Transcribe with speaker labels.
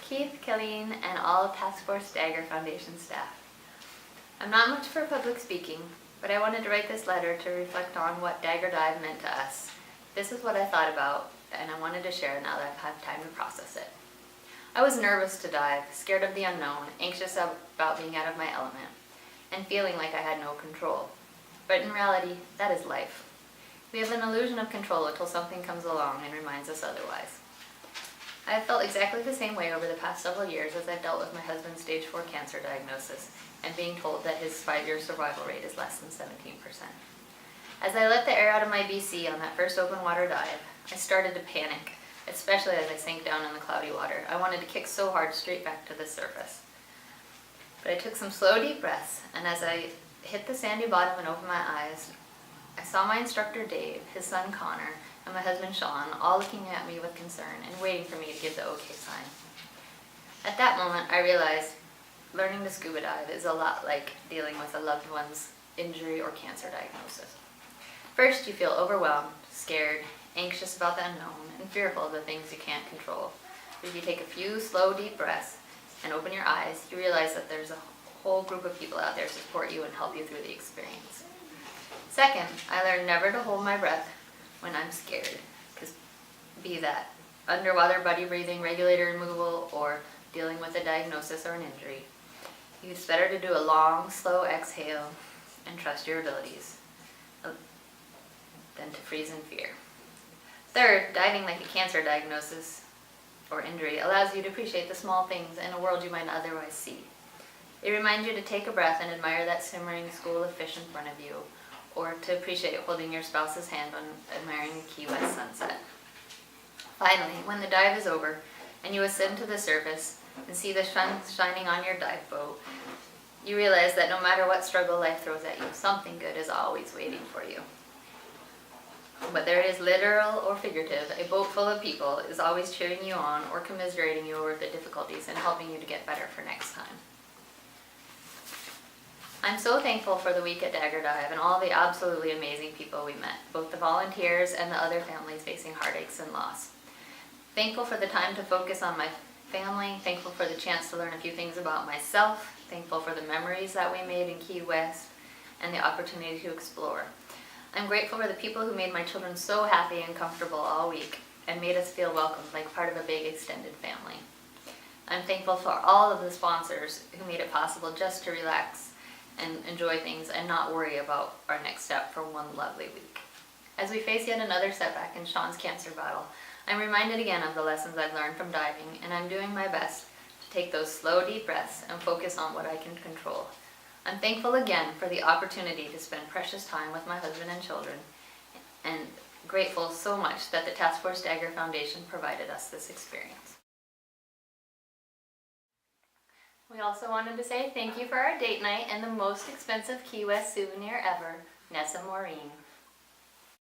Speaker 1: Keith, Kelleen, and all of Task Force DAGGER Foundation staff. I'm not much for public speaking, but I wanted to write this letter to reflect on what Dagger Dive meant to us. This is what I thought about, and I wanted to share now that I've had time to process it. I was nervous to dive, scared of the unknown, anxious about being out of my element, and feeling like I had no control. But in reality, that is life. We have an illusion of control until something comes along and reminds us otherwise. I have felt exactly the same way over the past several years as I've dealt with my husband's stage 4 cancer diagnosis and being told that his 5-year survival rate is less than 17%. As I let the air out of my BC on that first open water dive, I started to panic, especially as I sank down in the cloudy water. I wanted to kick so hard straight back to the surface. But I took some slow, deep breaths, and as I hit the sandy bottom and opened my eyes, I saw my instructor Dave, his son Connor, and my husband Sean all looking at me with concern and waiting for me to give the okay sign. At that moment, I realized learning to scuba dive is a lot like dealing with a loved one's injury or cancer diagnosis. First, you feel overwhelmed, scared, anxious about the unknown, and fearful of the things you can't control. But if you take a few slow, deep breaths and open your eyes, you realize that there's a whole group of people out there to support you and help you through the experience. Second, I learned never to hold my breath when I'm scared, because be that underwater buddy breathing, regulator removal, or dealing with a diagnosis or an injury. It's better to do a long, slow exhale and trust your abilities than to freeze in fear. Third, diving like a cancer diagnosis or injury allows you to appreciate the small things in a world you might not otherwise see. It reminds you to take a breath and admire that simmering school of fish in front of you, or to appreciate holding your spouse's hand when admiring the Key West sunset. Finally, when the dive is over and you ascend to the surface and see the sun shining on your dive boat, you realize that no matter what struggle life throws at you, something good is always waiting for you. Whether it is literal or figurative, a boat full of people is always cheering you on or commiserating you over the difficulties and helping you to get better for next time. I'm so thankful for the week at Dagger Dive and all the absolutely amazing people we met, both the volunteers and the other families facing heartaches and loss. Thankful for the time to focus on my family, thankful for the chance to learn a few things about myself, thankful for the memories that we made in Key West, and the opportunity to explore. I'm grateful for the people who made my children so happy and comfortable all week and made us feel welcomed like part of a big extended family. I'm thankful for all of the sponsors who made it possible just to relax and enjoy things and not worry about our next step for one lovely week. As we face yet another setback in Sean's cancer battle, I'm reminded again of the lessons I've learned from diving, and I'm doing my best to take those slow, deep breaths and focus on what I can control. I'm thankful again for the opportunity to spend precious time with my husband and children, and grateful so much that the Task Force Dagger Foundation provided us this experience. We also wanted to say thank you for our date night and the most expensive Key West souvenir ever, Nessa Maureen.